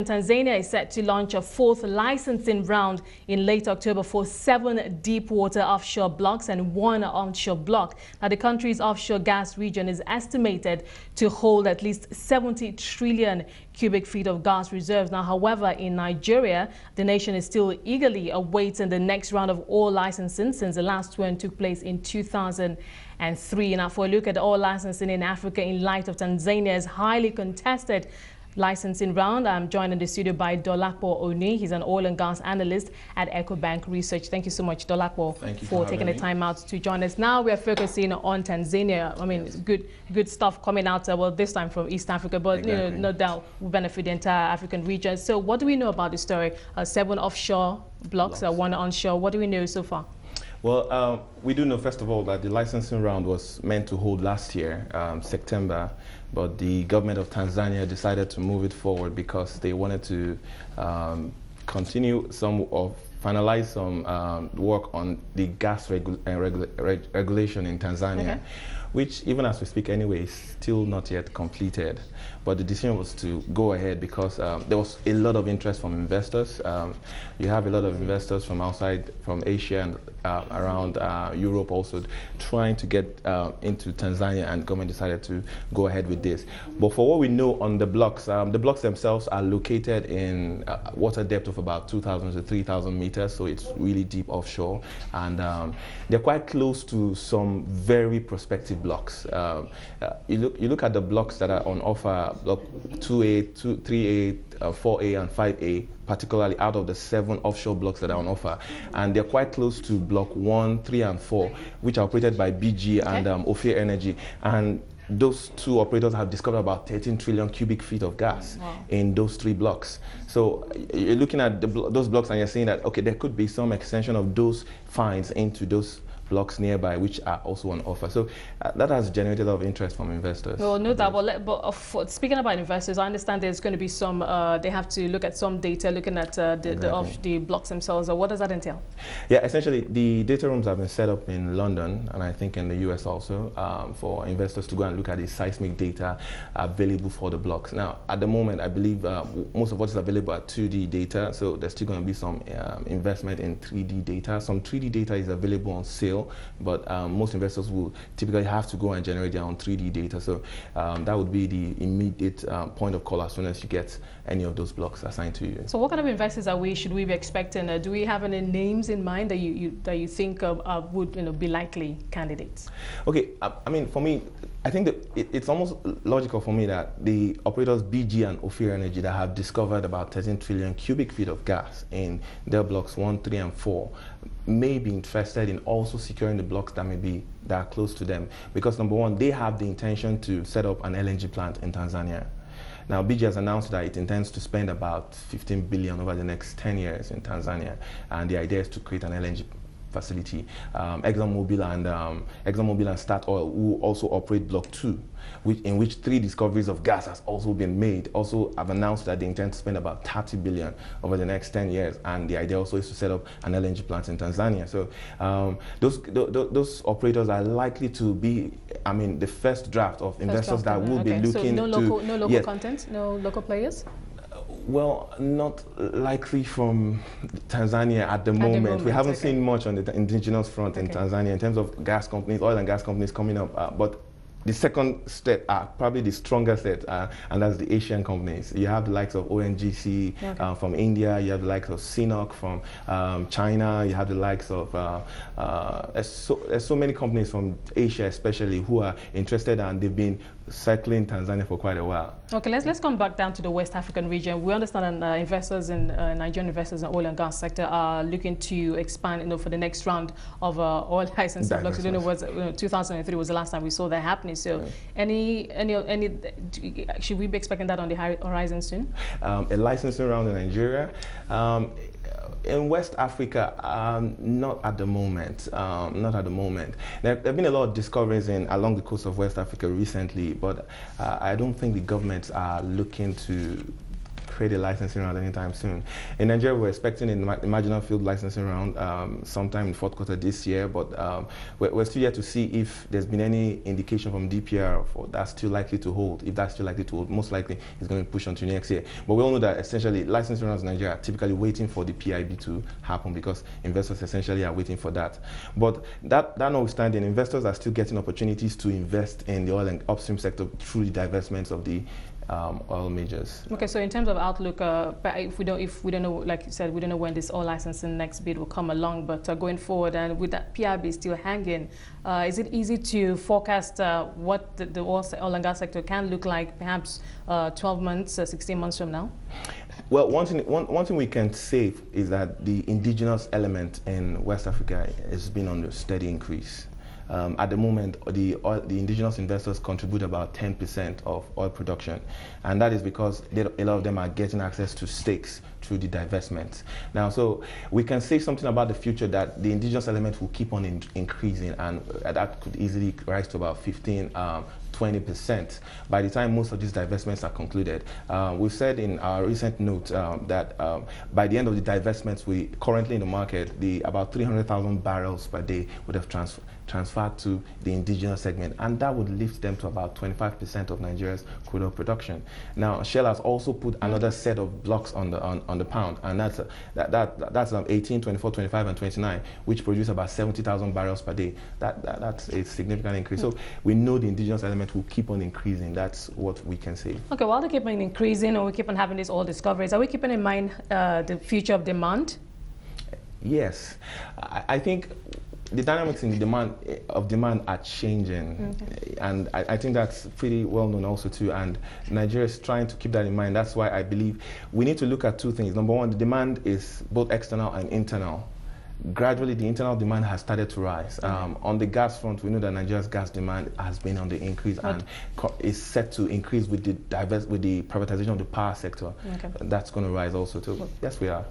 Tanzania is set to launch a fourth licensing round in late October for 7 deep-water offshore blocks and 1 onshore block. Now, the country's offshore gas region is estimated to hold at least 70 trillion cubic feet of gas reserves. Now, however, in Nigeria, the nation is still eagerly awaiting the next round of oil licensing since the last one took place in 2003. Now, for a look at oil licensing in Africa in light of Tanzania's highly contested licensing round, I'm joined in the studio by Dolapo Oni. He's an oil and gas analyst at EcoBank Research. Thank you so much, Dolapo, for taking the time out to join us. Now we are focusing on Tanzania. I mean, yes, good stuff coming out, well, this time from East Africa, but exactly, no doubt will benefit the entire African region. So what do we know about the story? 7 offshore blocks, 1 onshore. What do we know so far? Well, we do know, first of all, that the licensing round was meant to hold last year, September, but the government of Tanzania decided to move it forward because they wanted to continue finalize some work on the gas regulation in Tanzania, which, even as we speak anyway, is still not yet completed. But the decision was to go ahead because there was a lot of interest from investors. You have a lot of investors from outside, from Asia and around Europe also, trying to get into Tanzania, and government decided to go ahead with this. But for what we know on the blocks themselves are located in water depth of about 2,000 to 3,000 meters, so it's really deep offshore, and they're quite close to some very prospective blocks. You look at the blocks that are on offer, block 2A, 3A, 4A, and 5A, particularly out of the 7 offshore blocks that are on offer, and they're quite close to block 1, 3, and 4, which are operated by BG and offshore energy. And those 2 operators have discovered about 13 trillion cubic feet of gas in those 3 blocks. So you're looking at those blocks and you're saying that, okay, there could be some extension of those finds into those blocks nearby, which are also on offer. So that has generated a lot of interest from investors. Well, no doubt. But speaking about investors, I understand there's going to be some, they have to look at some data, looking at the blocks themselves. What does that entail? Yeah, essentially, the data rooms have been set up in London, and I think in the US also, for investors to go and look at the seismic data available for the blocks. Now, at the moment, I believe most of what is available are 2D data, so there's still going to be some investment in 3D data. Some 3D data is available on sale, but most investors will typically have to go and generate their own 3D data. So that would be the immediate point of call as soon as you get any of those blocks assigned to you. So what kind of investors should we be expecting? Do we have any names in mind that you think would be likely candidates? Okay, I mean, for me, I think that it's almost logical for me that the operators BG and offshore energy that have discovered about 13 trillion cubic feet of gas in their blocks 1, 3, and 4 may be interested in also securing the blocks that are close to them, because number one, they have the intention to set up an LNG plant in Tanzania. Now, BG has announced that it intends to spend about 15 billion over the next 10 years in Tanzania, and the idea is to create an LNG facility. ExxonMobil and Statoil will also operate Block 2, in which 3 discoveries of gas has also been made. Also have announced that they intend to spend about 30 billion over the next 10 years, and the idea also is to set up an LNG plant in Tanzania. So those operators are likely to be, I mean, the first draft of investors that will be looking no local content, no local players? Well, not likely from Tanzania at the moment. We haven't seen much on the indigenous front in Tanzania in terms of gas companies, oil and gas companies coming up. But the second set are probably the stronger set, and that's the Asian companies. You have the likes of ONGC from India. You have the likes of CNOOC from China. You have the likes of there's so many companies from Asia, especially, who are interested, and they've been circling Tanzania for quite a while. Okay, let's come back down to the West African region. We understand that investors in Nigerian investors in the oil and gas sector are looking to expand, for the next round of oil licensing blocks. We don't know 2003 was the last time we saw that happening. So, should we be expecting that on the horizon soon? A licensing round in Nigeria. In West Africa, not at the moment. Not at the moment. There have been a lot of discoveries along the coast of West Africa recently, but I don't think the governments are looking to create a licensing round anytime soon. In Nigeria, we're expecting a marginal field licensing round sometime in fourth quarter this year, but we're still yet to see if there's been any indication from DPR for that's still likely to hold. If that's still likely to hold, most likely it's going to push on to next year. But we all know that essentially licensing rounds in Nigeria are typically waiting for the PIB to happen because investors essentially are waiting for that. But that notwithstanding, investors are still getting opportunities to invest in the oil and upstream sector through the divestments of the oil majors. Okay, so in terms of outlook, if we don't know, like you said, we don't know when this oil licensing next bid will come along. But going forward, and with that PIB still hanging, is it easy to forecast what the oil and gas sector can look like, perhaps 12 months, 16 months from now? Well, one thing we can say is that the indigenous element in West Africa has been on a steady increase. At the moment, the indigenous investors contribute about 10% of oil production, and that is because a lot of them are getting access to stakes through the divestments. Now, so we can say something about the future that the indigenous element will keep on increasing, and that could easily rise to about 20% by the time most of these divestments are concluded. We've said in our recent note that by the end of the divestments, we currently in the market, about 300,000 barrels per day would have transferred to the indigenous segment, and that would lift them to about 25% of Nigeria's crude oil production. Now, Shell has also put another set of blocks on the pound, and that's 18, 24, 25, and 29, which produce about 70,000 barrels per day. That's a significant increase. So we know the indigenous element will keep on increasing. That's what we can say. Okay, while they keep on increasing, or we keep on having these oil discoveries, are we keeping in mind the future of demand? Yes, I think the dynamics in the demand are changing, and I think that's pretty well known also too, and Nigeria is trying to keep that in mind. That's why I believe we need to look at two things. Number one, the demand is both external and internal. Gradually, the internal demand has started to rise. On the gas front, we know that Nigeria's gas demand has been on the increase and is set to increase with the privatization of the power sector. That's going to rise also too. Yes, we are.